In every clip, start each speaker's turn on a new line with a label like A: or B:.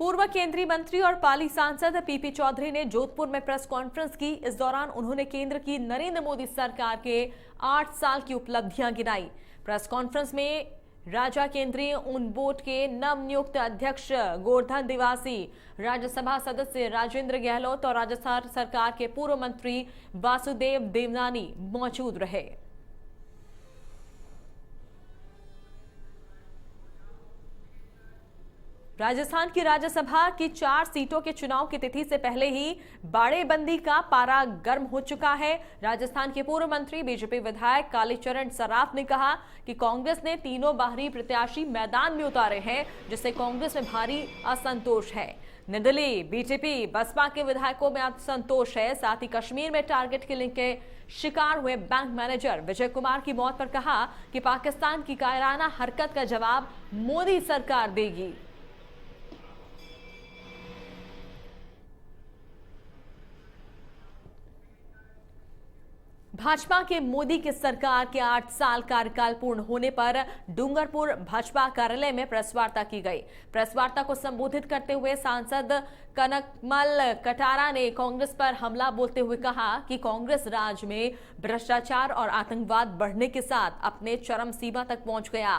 A: पूर्व केंद्रीय मंत्री और पाली सांसद पीपी चौधरी ने जोधपुर में प्रेस कॉन्फ्रेंस की। इस दौरान उन्होंने केंद्र की नरेंद्र मोदी सरकार के 8 साल की उपलब्धियां गिनाई। प्रेस कॉन्फ्रेंस में राजा केंद्रीय ऊन बोर्ड के नवनियुक्त अध्यक्ष गोवर्धन दिवासी, राज्यसभा सदस्य राजेंद्र गहलोत और राजस्थान सरकार के पूर्व मंत्री वासुदेव देवनानी मौजूद रहे। राजस्थान की राज्यसभा की 4 सीटों के चुनाव की तिथि से पहले ही बाड़ेबंदी का पारा गर्म हो चुका है। राजस्थान के पूर्व मंत्री बीजेपी विधायक कालीचरण सराफ ने कहा कि कांग्रेस ने तीनों बाहरी प्रत्याशी मैदान में उतारे हैं, जिससे कांग्रेस में भारी असंतोष है। निर्दलीय बीजेपी बसपा के विधायकों में असंतोष है। साथ ही कश्मीर में टारगेट किलिंग के शिकार हुए बैंक मैनेजर विजय कुमार की मौत पर कहा कि पाकिस्तान की कायराना हरकत का जवाब मोदी सरकार देगी। भाजपा के मोदी की सरकार के 8 साल कार्यकाल पूर्ण होने पर डूंगरपुर भाजपा कार्यालय में प्रेस वार्ता की गई। प्रेस वार्ता को संबोधित करते हुए सांसद कनकमल कटारा ने कांग्रेस पर हमला बोलते हुए कहा कि कांग्रेस राज में भ्रष्टाचार और आतंकवाद बढ़ने के साथ अपने चरम सीमा तक पहुंच गया।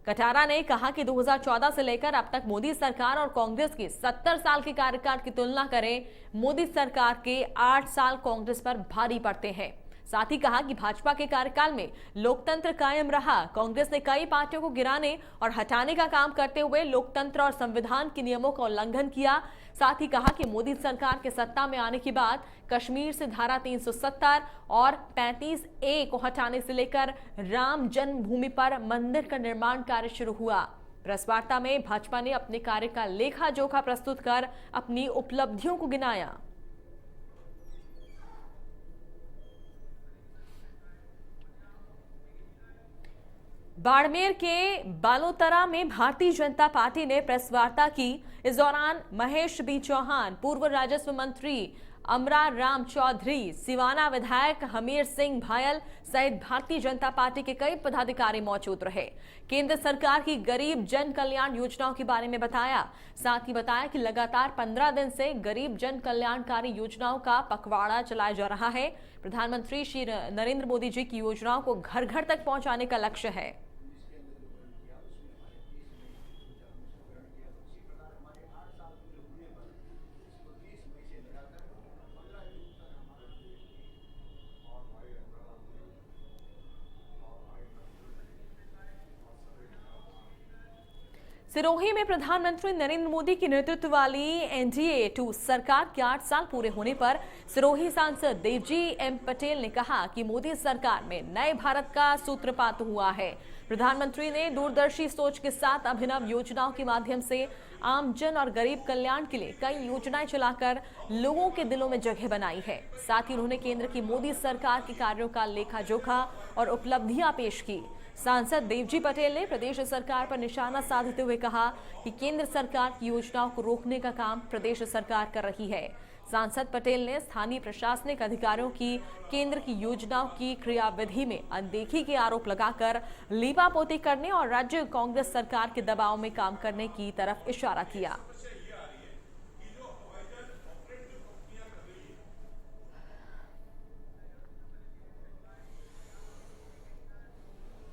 A: कटारा ने कहा कि 2014 से लेकर अब तक मोदी सरकार और कांग्रेस की 70 साल के कार्यकाल की तुलना करें, मोदी सरकार के 8 साल कांग्रेस पर भारी पड़ते हैं। साथ ही कहा कि भाजपा के कार्यकाल में लोकतंत्र कायम रहा। कांग्रेस ने कई पार्टियों को गिराने और हटाने का काम करते हुए लोकतंत्र और संविधान के नियमों का उल्लंघन किया। साथ ही कहा कि मोदी सरकार के सत्ता में आने के बाद कश्मीर से धारा 370 और 35A को हटाने से लेकर राम जन्मभूमि पर मंदिर का निर्माण कार्य शुरू हुआ। प्रेस वार्ता में भाजपा ने अपने कार्य का लेखा जोखा प्रस्तुत कर अपनी उपलब्धियों को गिनाया। बाड़मेर के बालोतरा में भारतीय जनता पार्टी ने प्रेस वार्ता की। इस दौरान महेश बी चौहान, पूर्व राजस्व मंत्री अमरा राम चौधरी, सिवाना विधायक हमीर सिंह भायल सहित भारतीय जनता पार्टी के कई पदाधिकारी मौजूद रहे। केंद्र सरकार की गरीब जन कल्याण योजनाओं के बारे में बताया। साथ ही बताया कि लगातार 15 दिन से गरीब जन कल्याणकारी योजनाओं का पखवाड़ा चलाया जा रहा है। प्रधानमंत्री श्री नरेंद्र मोदी जी की योजनाओं को घर घर तक पहुंचाने का लक्ष्य है। सिरोही में प्रधानमंत्री नरेंद्र मोदी की नेतृत्व वाली एनडीए 2 सरकार के 8 साल पूरे होने पर सिरोही सांसद देवजी एम पटेल ने कहा कि मोदी सरकार में नए भारत का सूत्रपात हुआ है। प्रधानमंत्री ने दूरदर्शी सोच के साथ अभिनव योजनाओं के माध्यम से आमजन और गरीब कल्याण के लिए कई योजनाएं चलाकर लोगों के दिलों में जगह बनाई है। साथ ही उन्होंने केंद्र की मोदी सरकार के कार्यों का लेखा जोखा और उपलब्धियां पेश की। सांसद देवजी पटेल ने प्रदेश सरकार पर निशाना साधते हुए कहा कि केंद्र सरकार की योजनाओं को रोकने का काम प्रदेश सरकार कर रही है। सांसद पटेल ने स्थानीय प्रशासनिक अधिकारियों की केंद्र की योजनाओं की क्रियाविधि में अनदेखी के आरोप लगाकर लीपापोती करने और राज्य कांग्रेस सरकार के दबाव में काम करने की तरफ इशारा किया।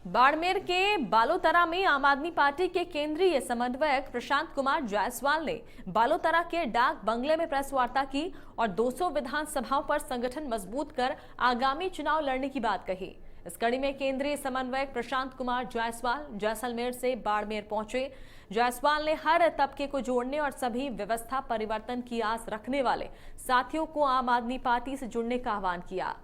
A: बाड़मेर के बालोतरा में आम आदमी पार्टी के केंद्रीय समन्वयक प्रशांत कुमार जायसवाल ने बालोतरा के डाक बंगले में प्रेस वार्ता की और 200 विधानसभाओं पर संगठन मजबूत कर आगामी चुनाव लड़ने की बात कही। इस कड़ी में केंद्रीय समन्वयक प्रशांत कुमार जायसवाल जैसलमेर से बाड़मेर पहुंचे। जायसवाल ने हर तबके को जोड़ने और सभी व्यवस्था परिवर्तन की आस रखने वाले साथियों को आम आदमी पार्टी से जुड़ने का आह्वान किया।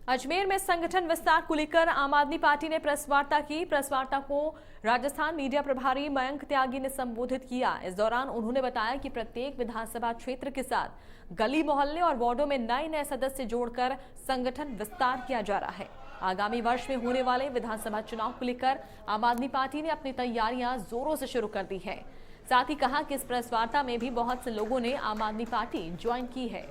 A: अजमेर में संगठन विस्तार को लेकर आम आदमी पार्टी ने प्रेस वार्ता की। प्रेस वार्ता को राजस्थान मीडिया प्रभारी मयंक त्यागी ने संबोधित किया। इस दौरान उन्होंने बताया कि प्रत्येक विधानसभा क्षेत्र के साथ गली मोहल्ले और वार्डों में नए सदस्य जोड़कर संगठन विस्तार किया जा रहा है। आगामी वर्ष में होने वाले विधानसभा चुनाव को लेकर आम आदमी पार्टी ने अपनी तैयारियां जोरों से शुरू कर दी है। साथ ही कहा कि इस प्रेस वार्ता में भी बहुत से लोगों ने आम आदमी पार्टी ज्वाइन की है।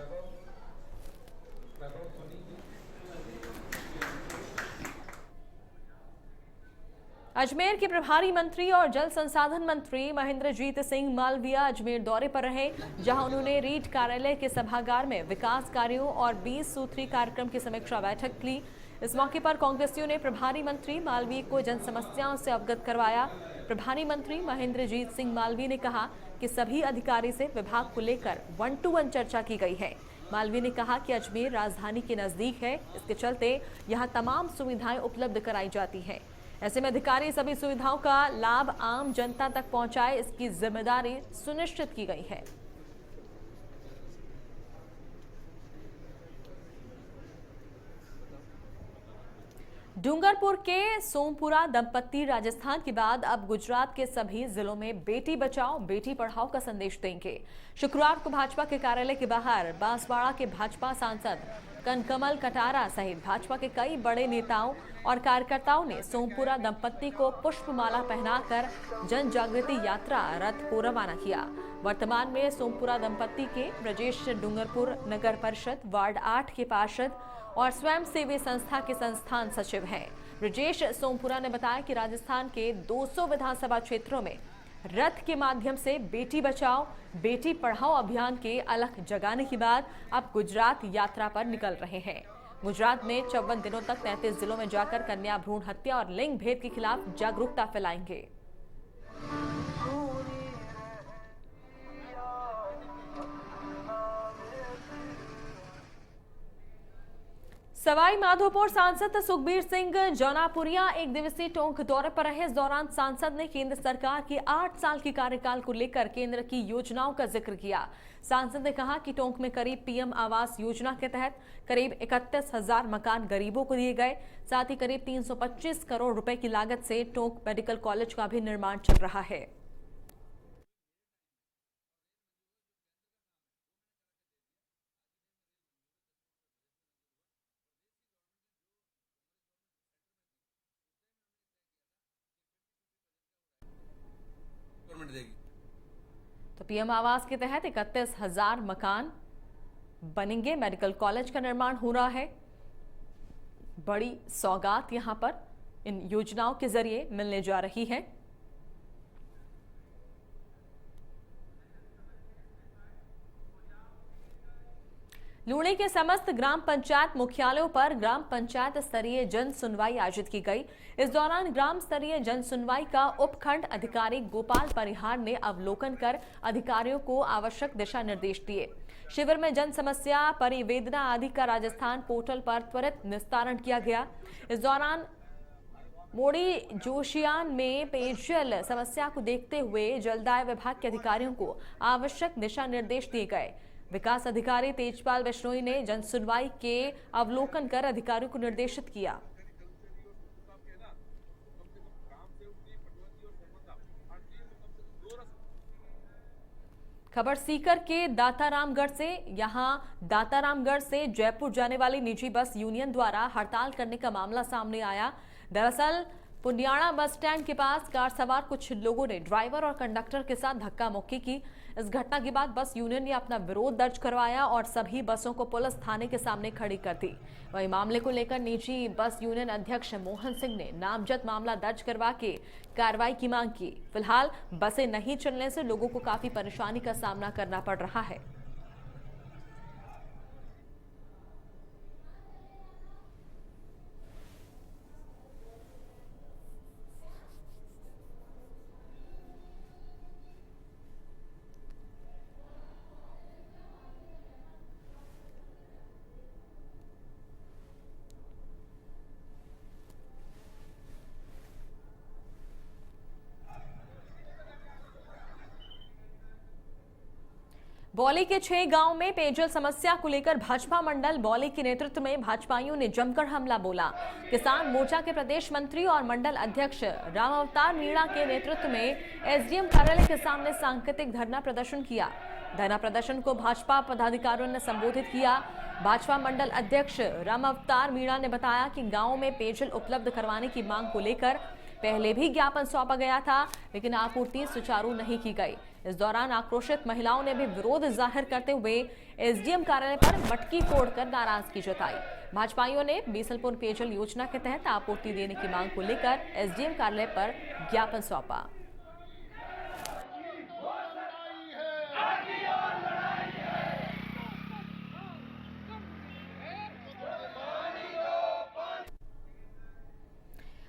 A: अजमेर के प्रभारी मंत्री और जल संसाधन मंत्री महेंद्रजीत सिंह मालविया अजमेर दौरे पर रहे, जहां उन्होंने रीट कार्यालय के सभागार में विकास कार्यों और 20 सूत्री कार्यक्रम की समीक्षा बैठक ली। इस मौके पर कांग्रेसियों ने प्रभारी मंत्री मालवीय को जन समस्याओं से अवगत करवाया। प्रभारी मंत्री महेंद्रजीत सिंह मालवीय ने कहा कि सभी अधिकारी से विभाग को लेकर 1-to-1 चर्चा की गई है। मालवीय ने कहा कि अजमेर राजधानी के नजदीक है, इसके चलते यहाँ तमाम सुविधाएं उपलब्ध कराई जाती हैं। ऐसे में अधिकारी सभी सुविधाओं का लाभ आम जनता तक पहुंचाए, इसकी जिम्मेदारी सुनिश्चित की गई है। डूंगरपुर के सोमपुरा दंपत्ति राजस्थान के बाद अब गुजरात के सभी जिलों में बेटी बचाओ बेटी पढ़ाओ का संदेश देंगे। शुक्रवार को भाजपा के कार्यालय के बाहर बांसवाड़ा के भाजपा सांसद कनकमल कटारा सहित भाजपा के कई बड़े नेताओं और कार्यकर्ताओं ने सोमपुरा दंपत्ति को पुष्पमाला पहनाकर जन जागृति यात्रा रथ को रवाना किया। वर्तमान में सोमपुरा दंपत्ति के ब्रजेश डूंगरपुर नगर परिषद वार्ड 8 के पार्षद और स्वयं सेवी संस्था के संस्थान सचिव हैं। ब्रजेश सोमपुरा ने बताया कि राजस्थान के 200 विधानसभा क्षेत्रों में रथ के माध्यम से बेटी बचाओ बेटी पढ़ाओ अभियान के अलख जगाने के बाद अब गुजरात यात्रा पर निकल रहे हैं। गुजरात में 54 दिनों तक 33 जिलों में जाकर कन्या भ्रूण हत्या और लिंग भेद के खिलाफ जागरूकता फैलाएंगे। सवाई माधोपुर सांसद सुखबीर सिंह जौनापुरिया एक दिवसीय टोंक दौरे पर रहे। इस दौरान सांसद ने केंद्र सरकार के 8 साल के कार्यकाल को लेकर केंद्र की योजनाओं का जिक्र किया। सांसद ने कहा कि टोंक में करीब पीएम आवास योजना के तहत करीब 31,000 मकान गरीबों को दिए गए। साथ ही करीब 325 करोड़ रुपए की लागत से टोंक मेडिकल कॉलेज का भी निर्माण चल रहा है। तो पीएम आवास के तहत 31,000 मकान बनेंगे। मेडिकल कॉलेज का निर्माण हो रहा है। बड़ी सौगात यहां पर इन योजनाओं के जरिए मिलने जा रही है। लूणी के समस्त ग्राम पंचायत मुख्यालयों पर ग्राम पंचायत स्तरीय जन सुनवाई आयोजित की गई। इस दौरान ग्राम स्तरीय जन सुनवाई का उपखंड अधिकारी गोपाल परिहार ने अवलोकन कर अधिकारियों को आवश्यक दिशा निर्देश दिए। शिविर में जन समस्या परिवेदना आदि का राजस्थान पोर्टल पर त्वरित निस्तारण किया गया। इस दौरान मोड़ी जोशियान में पेयजल समस्या को देखते हुए जलदाय विभाग के अधिकारियों को आवश्यक दिशा निर्देश दिए गए। विकास अधिकारी तेजपाल बिश्नोई ने जन सुनवाई के अवलोकन कर अधिकारियों को निर्देशित किया। खबर सीकर के दातारामगढ़ से। यहां दातारामगढ़ से जयपुर जाने वाली निजी बस यूनियन द्वारा हड़ताल करने का मामला सामने आया। दरअसल पुनियाड़ा बस स्टैंड के पास कार सवार कुछ लोगों ने ड्राइवर और कंडक्टर के साथ धक्का मुक्की की। इस घटना के बाद बस यूनियन ने अपना विरोध दर्ज करवाया और सभी बसों को पुलिस थाने के सामने खड़ी कर दी। वहीं मामले को लेकर निजी बस यूनियन अध्यक्ष मोहन सिंह ने नामजद मामला दर्ज करवा के कार्रवाई की मांग की। फिलहाल बसें नहीं चलने से लोगों को काफी परेशानी का सामना करना पड़ रहा है। बौली के 6 गांव में पेयजल समस्या को लेकर भाजपा मंडल बौली के नेतृत्व में भाजपाइयों ने जमकर हमला बोला। किसान मोर्चा के प्रदेश मंत्री और मंडल अध्यक्ष राम अवतार मीणा के नेतृत्व में एसडीएम कार्यालय के सामने सांकेतिक धरना प्रदर्शन किया। धरना प्रदर्शन को भाजपा पदाधिकारियों ने संबोधित किया। भाजपा मंडल अध्यक्ष राम अवतार मीणा ने बताया कि गाँव में पेयजल उपलब्ध करवाने की मांग को लेकर पहले भी ज्ञापन सौंपा गया था, लेकिन आपूर्ति सुचारू नहीं की गई। इस दौरान आक्रोशित महिलाओं ने भी विरोध जाहिर करते हुए एसडीएम कार्यालय पर मटकी फोड़कर नाराजगी जताई। भाजपाइयों ने बीसलपुर पेयजल योजना के तहत आपूर्ति देने की मांग को लेकर एसडीएम कार्यालय पर ज्ञापन सौंपा।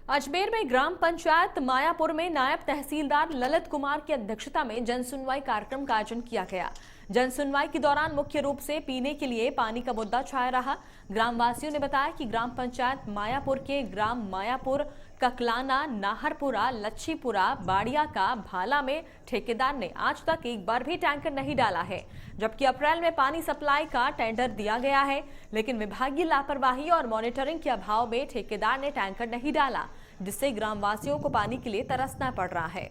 A: अजमेर में ग्राम पंचायत मायापुर में नायब तहसीलदार ललित कुमार की अध्यक्षता में जनसुनवाई कार्यक्रम का आयोजन किया गया। जनसुनवाई के दौरान मुख्य रूप से पीने के लिए पानी का मुद्दा छाया रहा। ग्रामवासियों ने बताया कि ग्राम पंचायत मायापुर के ग्राम मायापुर, ककलाना, नाहरपुरा, लच्छीपुरा, बाड़िया का भाला में ठेकेदार ने आज तक एक बार भी टैंकर नहीं डाला है, जबकि अप्रैल में पानी सप्लाई का टेंडर दिया गया है, लेकिन विभागीय लापरवाही और मॉनिटरिंग के अभाव में ठेकेदार ने टैंकर नहीं डाला, जिससे ग्रामवासियों को पानी के लिए तरसना पड़ रहा है।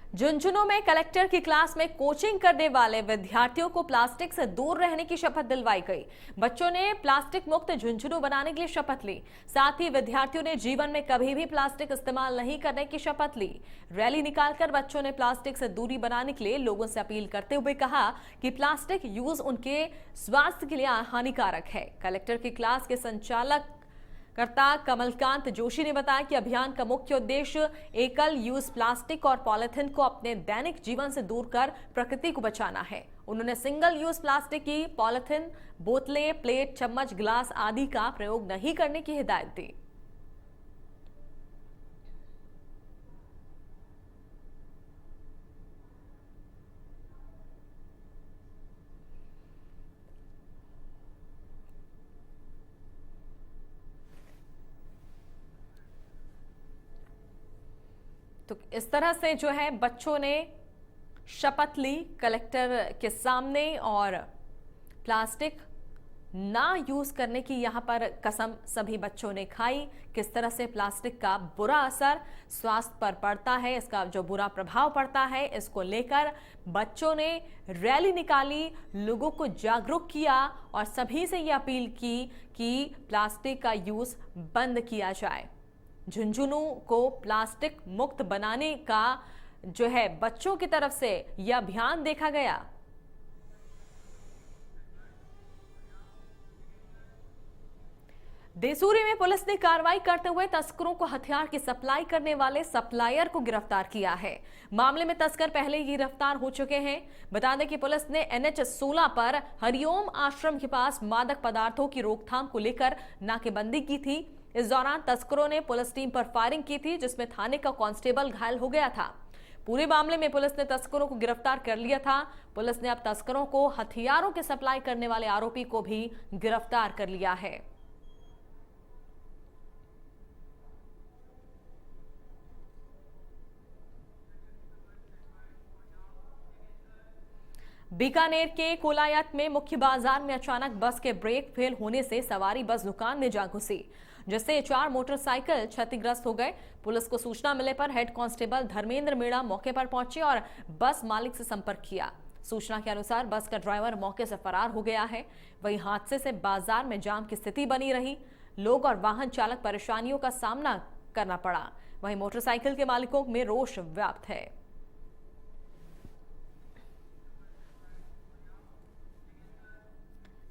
A: झुंझुनू में कलेक्टर की क्लास में कोचिंग करने वाले विद्यार्थियों को प्लास्टिक से दूर रहने की शपथ दिलवाई गई। बच्चों ने प्लास्टिक मुक्त झुंझुनू बनाने के लिए शपथ ली। साथ ही विद्यार्थियों ने जीवन में कभी भी प्लास्टिक इस्तेमाल नहीं करने की शपथ ली। रैली निकालकर बच्चों ने प्लास्टिक से दूरी बनाने के लिए लोगों से अपील करते हुए कहा कि प्लास्टिक यूज उनके स्वास्थ्य के लिए हानिकारक है। कलेक्टर की क्लास के संचालक कमलकांत जोशी ने बताया कि अभियान का मुख्य उद्देश्य एकल यूज प्लास्टिक और पॉलिथीन को अपने दैनिक जीवन से दूर कर प्रकृति को बचाना है। उन्होंने सिंगल यूज प्लास्टिक की पॉलिथीन, बोतलें, प्लेट, चम्मच, गिलास आदि का प्रयोग नहीं करने की हिदायत दी। तो इस तरह से जो है बच्चों ने शपथ ली कलेक्टर के सामने और प्लास्टिक ना यूज करने की यहां पर कसम सभी बच्चों ने खाई। किस तरह से प्लास्टिक का बुरा असर स्वास्थ्य पर पड़ता है, इसका जो बुरा प्रभाव पड़ता है, इसको लेकर बच्चों ने रैली निकाली, लोगों को जागरूक किया और सभी से यह अपील की कि प्लास्टिक का यूज बंद किया जाए। झुंझुनू को प्लास्टिक मुक्त बनाने का जो है बच्चों की तरफ से यह अभियान देखा गया। देसूरी में पुलिस ने कार्रवाई करते हुए तस्करों को हथियार की सप्लाई करने वाले सप्लायर को गिरफ्तार किया है। मामले में तस्कर पहले ही गिरफ्तार हो चुके हैं। बता दें कि पुलिस ने NH 16 पर हरिओम आश्रम के पास मादक पदार्थों की रोकथाम को लेकर नाकेबंदी की थी। इस दौरान तस्करों ने पुलिस टीम पर फायरिंग की थी, जिसमें थाने का कांस्टेबल घायल हो गया था। पूरे मामले में पुलिस ने तस्करों को गिरफ्तार कर लिया था। पुलिस ने अब तस्करों को हथियारों की सप्लाई करने वाले आरोपी को भी गिरफ्तार कर लिया है। बीकानेर के कोलायत में मुख्य बाजार में अचानक बस के ब्रेक फेल होने से सवारी बस दुकान में जा घुसी, जिससे 4 मोटरसाइकिल क्षतिग्रस्त हो गए। पुलिस को सूचना मिलने पर हेड कांस्टेबल धर्मेंद्र मीणा मौके पर पहुंचे और बस मालिक से संपर्क किया। सूचना के अनुसार बस का ड्राइवर मौके से फरार हो गया है। वहीं हादसे से बाजार में जाम की स्थिति बनी रही। लोग और वाहन चालक परेशानियों का सामना करना पड़ा। वहीं मोटरसाइकिल के मालिकों में रोष व्याप्त है।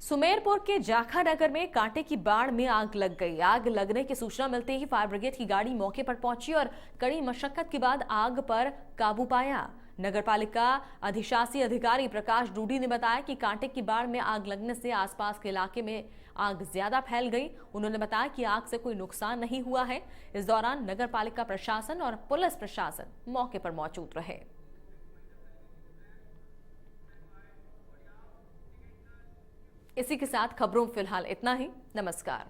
A: सुमेरपुर के जाखा नगर में कांटे की बाढ़ में आग लग गई। आग लगने की सूचना मिलते ही फायर ब्रिगेड की गाड़ी मौके पर पहुंची और कड़ी मशक्कत के बाद आग पर काबू पाया। नगरपालिका अधिशासी अधिकारी प्रकाश डूडी ने बताया कि कांटे की बाढ़ में आग लगने से आसपास के इलाके में आग ज्यादा फैल गई। उन्होंने बताया कि आग से कोई नुकसान नहीं हुआ है। इस दौरान नगरपालिका प्रशासन और पुलिस प्रशासन मौके पर मौजूद रहे। इसी के साथ खबरों फिलहाल इतना ही। नमस्कार।